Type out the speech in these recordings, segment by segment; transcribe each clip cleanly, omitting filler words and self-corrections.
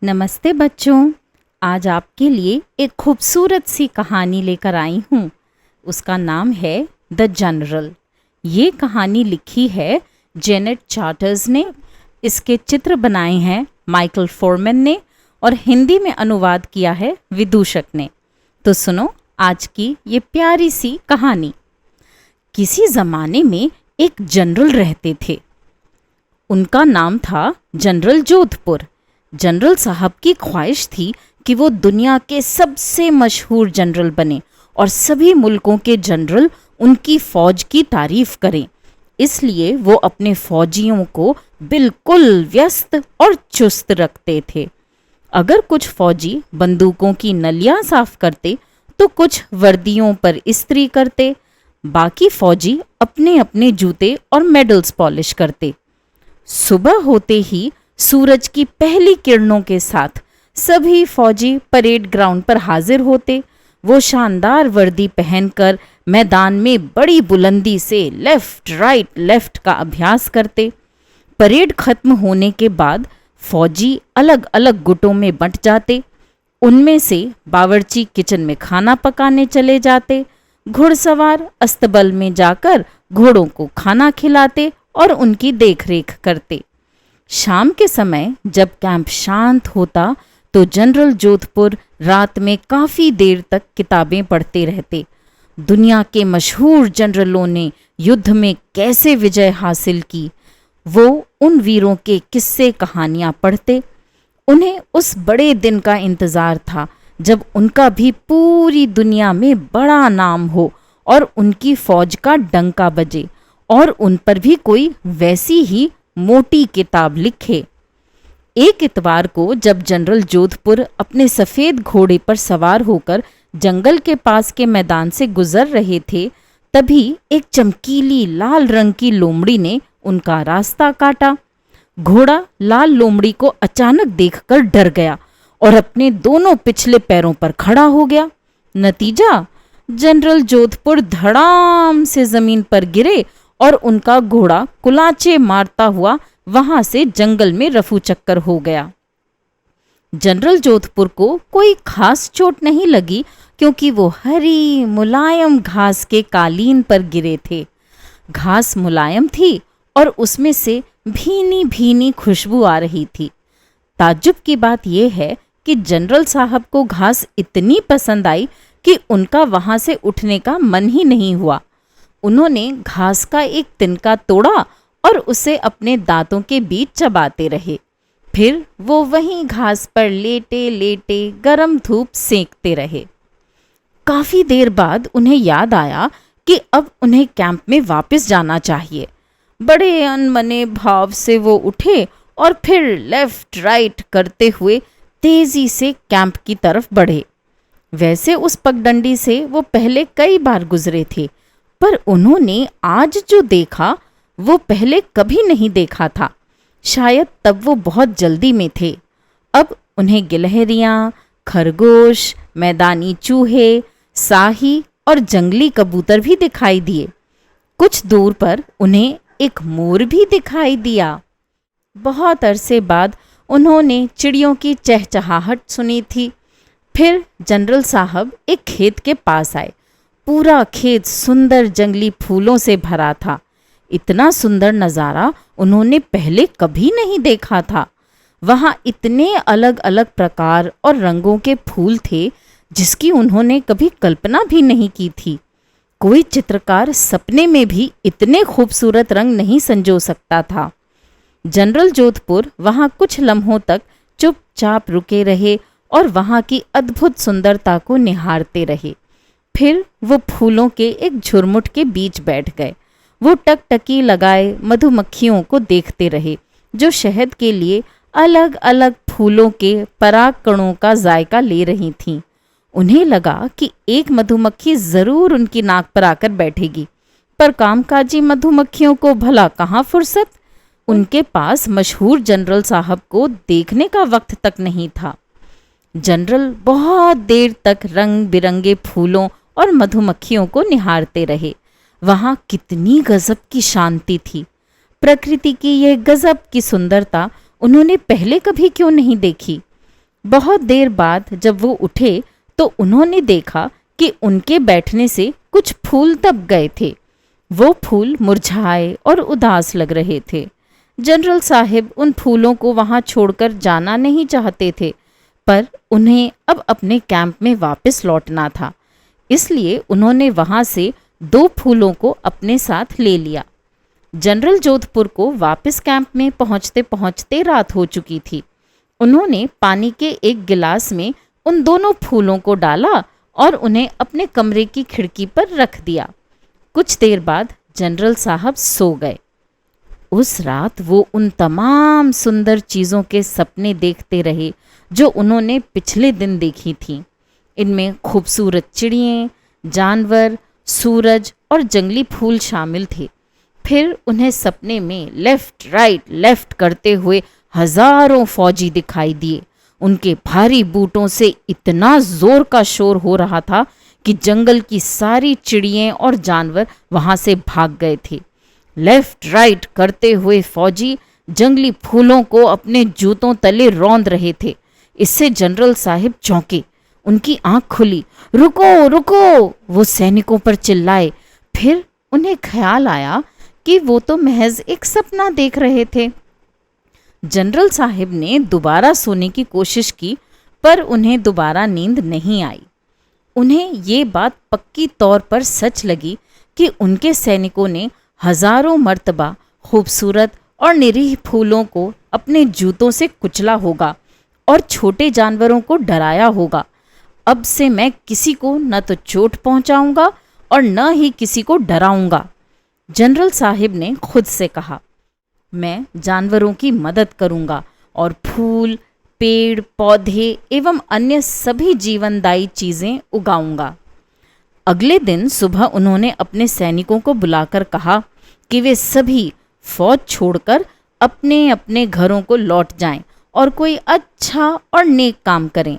नमस्ते बच्चों। आज आपके लिए एक खूबसूरत सी कहानी लेकर आई हूँ। उसका नाम है द जनरल। ये कहानी लिखी है जेनेट चार्टर्स ने। इसके चित्र बनाए हैं माइकल फोरमैन ने और हिंदी में अनुवाद किया है विदूषक ने। तो सुनो आज की ये प्यारी सी कहानी। किसी ज़माने में एक जनरल रहते थे। उनका नाम था जनरल जोधपुर। जनरल साहब की ख्वाहिश थी कि वो दुनिया के सबसे मशहूर जनरल बने और सभी मुल्कों के जनरल उनकी फौज की तारीफ करें। इसलिए वो अपने फौजियों को बिल्कुल व्यस्त और चुस्त रखते थे। अगर कुछ फौजी बंदूकों की नलियां साफ करते तो कुछ वर्दियों पर इस्त्री करते। बाकी फौजी अपने अपने जूते और मेडल्स पॉलिश करते। सुबह होते ही सूरज की पहली किरणों के साथ सभी फौजी परेड ग्राउंड पर हाजिर होते। वो शानदार वर्दी पहनकर मैदान में बड़ी बुलंदी से लेफ्ट राइट लेफ्ट का अभ्यास करते। परेड खत्म होने के बाद फौजी अलग अलग गुटों में बंट जाते। उनमें से बावर्ची किचन में खाना पकाने चले जाते। घुड़सवार अस्तबल में जाकर घोड़ों को खाना खिलाते और उनकी देखरेख करते। शाम के समय जब कैंप शांत होता तो जनरल जोधपुर रात में काफ़ी देर तक किताबें पढ़ते रहते। दुनिया के मशहूर जनरलों ने युद्ध में कैसे विजय हासिल की, वो उन वीरों के किस्से कहानियाँ पढ़ते। उन्हें उस बड़े दिन का इंतज़ार था जब उनका भी पूरी दुनिया में बड़ा नाम हो और उनकी फौज का डंका बजे और उन पर भी कोई वैसी ही मोटी किताब लिखे। एक इतवार को जब जनरल जोधपुर अपने सफ़ेद घोड़े पर सवार होकर जंगल के पास के मैदान से गुजर रहे थे, तभी एक चमकीली लाल रंग की लोमड़ी ने उनका रास्ता काटा। घोड़ा लाल लोमड़ी को अचानक देखकर डर गया और अपने दोनों पिछले पैरों पर खड़ा हो गया। नतीजा, जनरल जोधपुर धड़ाम से जमीन पर गिरे और उनका घोड़ा कुलाचे मारता हुआ वहां से जंगल में रफू चक्कर हो गया। जनरल जोधपुर को कोई खास चोट नहीं लगी क्योंकि वो हरी मुलायम घास के कालीन पर गिरे थे। घास मुलायम थी और उसमें से भीनी भीनी खुशबू आ रही थी। ताज्जुब की बात यह है कि जनरल साहब को घास इतनी पसंद आई कि उनका वहां से उठने का मन ही नहीं हुआ। उन्होंने घास का एक तिनका तोड़ा और उसे अपने दांतों के बीच चबाते रहे। फिर वो वहीं घास पर लेटे लेटे गरम धूप सेंकते रहे। काफी देर बाद उन्हें याद आया कि अब उन्हें कैंप में वापस जाना चाहिए। बड़े अनमने भाव से वो उठे और फिर लेफ्ट राइट करते हुए तेजी से कैंप की तरफ बढ़े। वैसे उस पगडंडी से वो पहले कई बार गुजरे थे, पर उन्होंने आज जो देखा वो पहले कभी नहीं देखा था। शायद तब वो बहुत जल्दी में थे। अब उन्हें गिलहरियाँ, खरगोश, मैदानी चूहे, साही और जंगली कबूतर भी दिखाई दिए। कुछ दूर पर उन्हें एक मोर भी दिखाई दिया। बहुत अरसे बाद उन्होंने चिड़ियों की चहचहाहट सुनी थी। फिर जनरल साहब एक खेत के पास आए। पूरा खेत सुंदर जंगली फूलों से भरा था। इतना सुंदर नज़ारा उन्होंने पहले कभी नहीं देखा था। वहाँ इतने अलग अलग प्रकार और रंगों के फूल थे जिसकी उन्होंने कभी कल्पना भी नहीं की थी। कोई चित्रकार सपने में भी इतने खूबसूरत रंग नहीं संजो सकता था। जनरल जोधपुर वहाँ कुछ लम्हों तक चुपचाप रुके रहे और वहाँ की अद्भुत सुंदरता को निहारते रहे। फिर वो फूलों के एक झुरमुट के बीच बैठ गए। वो टकटकी लगाए मधुमक्खियों को देखते रहे जो शहद के लिए अलग अलग फूलों के पराग कणों का जायका ले रही थीं। उन्हें लगा कि एक मधुमक्खी जरूर उनकी नाक पर आकर बैठेगी, पर कामकाजी मधुमक्खियों को भला कहाँ फुर्सत। उनके पास मशहूर जनरल साहब को देखने का वक्त तक नहीं था। जनरल बहुत देर तक रंग बिरंगे फूलों और मधुमक्खियों को निहारते रहे। वहाँ कितनी गजब की शांति थी। प्रकृति की यह गजब की सुंदरता उन्होंने पहले कभी क्यों नहीं देखी। बहुत देर बाद जब वो उठे तो उन्होंने देखा कि उनके बैठने से कुछ फूल दब गए थे। वो फूल मुरझाए और उदास लग रहे थे। जनरल साहब उन फूलों को वहां छोड़कर जाना नहीं चाहते थे, पर उन्हें अब अपने कैंप में वापस लौटना था। इसलिए उन्होंने वहां से 2 फूलों को अपने साथ ले लिया। जनरल जोधपुर को वापस कैंप में पहुंचते पहुंचते रात हो चुकी थी। उन्होंने पानी के एक गिलास में उन दोनों फूलों को डाला और उन्हें अपने कमरे की खिड़की पर रख दिया। कुछ देर बाद जनरल साहब सो गए। उस रात वो उन तमाम सुंदर चीज़ों के सपने देखते रहे जो उन्होंने पिछले दिन देखी थीं। इनमें खूबसूरत चिड़ियाँ, जानवर, सूरज और जंगली फूल शामिल थे। फिर उन्हें सपने में लेफ्ट राइट लेफ्ट करते हुए हजारों फौजी दिखाई दिए। उनके भारी बूटों से इतना जोर का शोर हो रहा था कि जंगल की सारी चिड़ियाँ और जानवर वहां से भाग गए थे। लेफ्ट राइट करते हुए फौजी जंगली फूलों को अपने जूतों तले रौंद रहे थे। इससे जनरल साहब चौंके। उनकी आंख खुली। रुको रुको, वो सैनिकों पर चिल्लाए। फिर उन्हें ख्याल आया कि वो तो महज एक सपना देख रहे थे। जनरल साहब ने दोबारा सोने की कोशिश की, पर उन्हें दोबारा नींद नहीं आई। उन्हें ये बात पक्की तौर पर सच लगी कि उनके सैनिकों ने हजारों मर्तबा खूबसूरत और निरीह फूलों को अपने जूतों से कुचला होगा और छोटे जानवरों को डराया होगा। अब से मैं किसी को न तो चोट पहुंचाऊंगा और न ही किसी को डराऊंगा। जनरल साहब ने खुद से कहा, मैं जानवरों की मदद करूंगा और फूल, पेड़, पौधे एवं अन्य सभी जीवनदायी चीजें उगाऊंगा। अगले दिन सुबह उन्होंने अपने सैनिकों को बुलाकर कहा कि वे सभी फौज छोड़कर अपने अपने घरों को लौट जाएं और कोई अच्छा और नेक काम करें।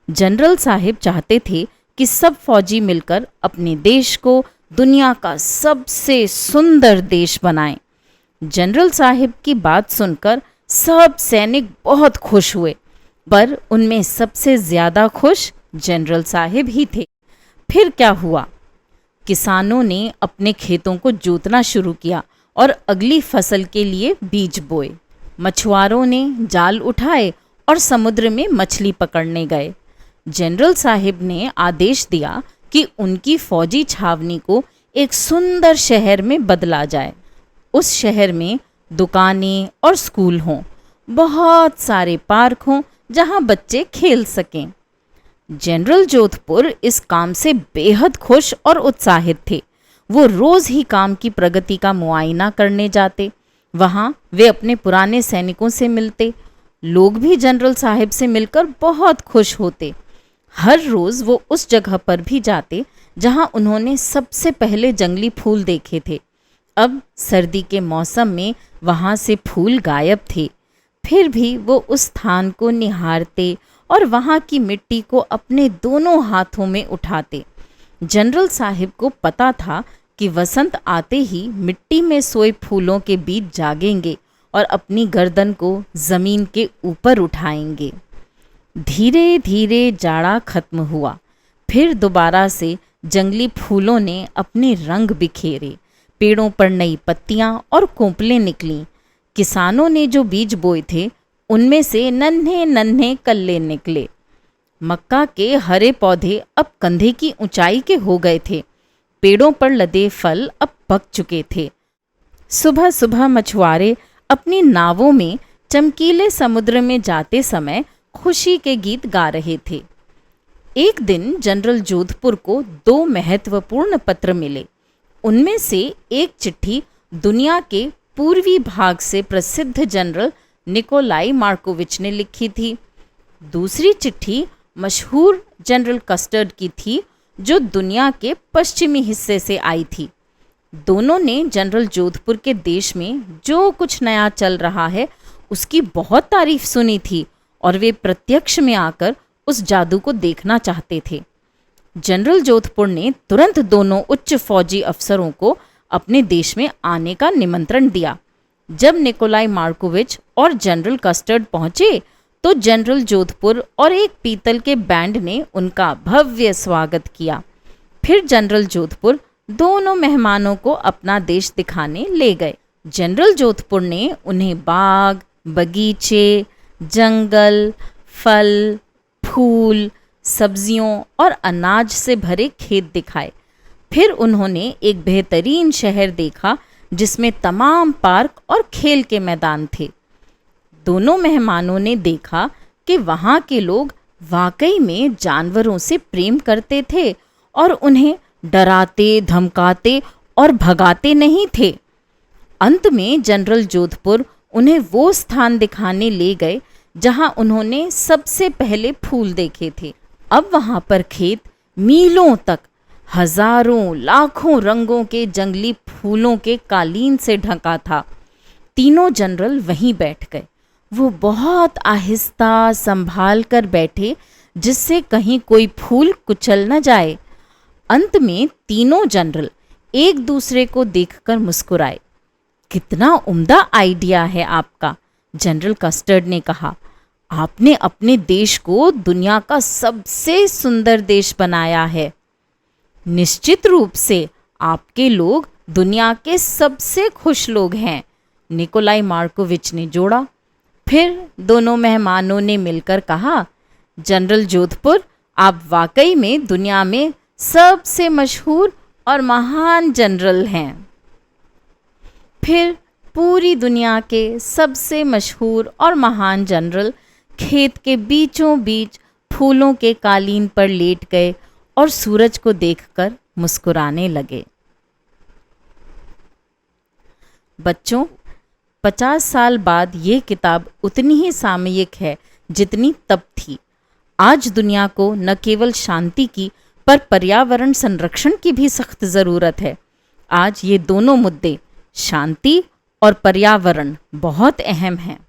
जनरल साहब चाहते थे कि सब फौजी मिलकर अपने देश को दुनिया का सबसे सुंदर देश बनाएं। जनरल साहब की बात सुनकर सब सैनिक बहुत खुश हुए, पर उनमें सबसे ज्यादा खुश जनरल साहब ही थे। फिर क्या हुआ? किसानों ने अपने खेतों को जोतना शुरू किया और अगली फसल के लिए बीज बोए। मछुआरों ने जाल उठाए और समुद्र में मछली पकड़ने गए। जनरल साहब ने आदेश दिया कि उनकी फौजी छावनी को एक सुंदर शहर में बदला जाए। उस शहर में दुकानें और स्कूल हों, बहुत सारे पार्क हों जहां बच्चे खेल सकें। जनरल जोधपुर इस काम से बेहद खुश और उत्साहित थे। वो रोज ही काम की प्रगति का मुआयना करने जाते। वहां वे अपने पुराने सैनिकों से मिलते। लोग भी जनरल साहब से मिलकर बहुत खुश होते। हर रोज वो उस जगह पर भी जाते जहां उन्होंने सबसे पहले जंगली फूल देखे थे। अब सर्दी के मौसम में वहां से फूल गायब थे। फिर भी वो उस स्थान को निहारते और वहां की मिट्टी को अपने दोनों हाथों में उठाते। जनरल साहब को पता था कि वसंत आते ही मिट्टी में सोए फूलों के बीज जागेंगे और अपनी गर्दन को जमीन के ऊपर उठाएंगे। धीरे धीरे जाड़ा खत्म हुआ। फिर दोबारा से जंगली फूलों ने अपने रंग बिखेरे। पेड़ों पर नई पत्तियां और कोंपलें निकलीं। किसानों ने जो बीज बोए थे उनमें से नन्हे नन्हे कल्ले निकले। मक्का के हरे पौधे अब कंधे की ऊंचाई के हो गए थे। पेड़ों पर लदे फल अब पक चुके थे। सुबह सुबह मछुआरे अपनी नावों में चमकीले समुद्र में जाते समय खुशी के गीत गा रहे थे। एक दिन जनरल जोधपुर को 2 महत्वपूर्ण पत्र मिले। उनमें से एक चिट्ठी दुनिया के पूर्वी भाग से प्रसिद्ध जनरल निकोलाई मार्कोविच ने लिखी थी। दूसरी चिट्ठी मशहूर जनरल कस्टर्ड की थी, जो दुनिया के पश्चिमी हिस्से से आई थी। दोनों ने जनरल जोधपुर के देश में जो कुछ नया चल रहा है उसकी बहुत तारीफ सुनी थी और वे प्रत्यक्ष में आकर उस जादू को देखना चाहते थे। जनरल जोधपुर ने तुरंत दोनों उच्च फौजी अफसरों को अपने देश में आने का निमंत्रण दिया। जब निकोलाई मार्कोविच और जनरल कस्टर्ड पहुंचे तो जनरल जोधपुर और एक पीतल के बैंड ने उनका भव्य स्वागत किया। फिर जनरल जोधपुर दोनों मेहमानों को अपना देश दिखाने ले गए। जनरल जोधपुर ने उन्हें बाग, बगीचे, जंगल, फल, फूल, सब्जियों और अनाज से भरे खेत दिखाए। फिर उन्होंने एक बेहतरीन शहर देखा जिसमें तमाम पार्क और खेल के मैदान थे। दोनों मेहमानों ने देखा कि वहाँ के लोग वाकई में जानवरों से प्रेम करते थे और उन्हें डराते, धमकाते और भगाते नहीं थे। अंत में जनरल जोधपुर उन्हें वो स्थान दिखाने ले गए जहाँ उन्होंने सबसे पहले फूल देखे थे। अब वहाँ पर खेत मीलों तक हजारों लाखों रंगों के जंगली फूलों के कालीन से ढका था। तीनों जनरल वहीं बैठ गए। वो बहुत आहिस्ता संभाल कर बैठे जिससे कहीं कोई फूल कुचल न जाए। अंत में तीनों जनरल एक दूसरे को देखकर मुस्कुराए। कितना उम्दा आइडिया है आपका, जनरल कस्टर्ड ने कहा। आपने अपने देश को दुनिया का सबसे सुंदर देश बनाया है। निश्चित रूप से आपके लोग दुनिया के सबसे खुश लोग हैं, निकोलाई मार्कोविच ने जोड़ा। फिर दोनों मेहमानों ने मिलकर कहा, जनरल जोधपुर, आप वाकई में दुनिया में सबसे मशहूर और महान जनरल हैं। फिर पूरी दुनिया के सबसे मशहूर और महान जनरल खेत के बीचों बीच फूलों के कालीन पर लेट गए और सूरज को देखकर मुस्कुराने लगे। बच्चों, 50 साल बाद ये किताब उतनी ही सामयिक है जितनी तब थी। आज दुनिया को न केवल शांति की पर पर्यावरण संरक्षण की भी सख्त ज़रूरत है। आज ये दोनों मुद्दे, शांति और पर्यावरण, बहुत अहम हैं।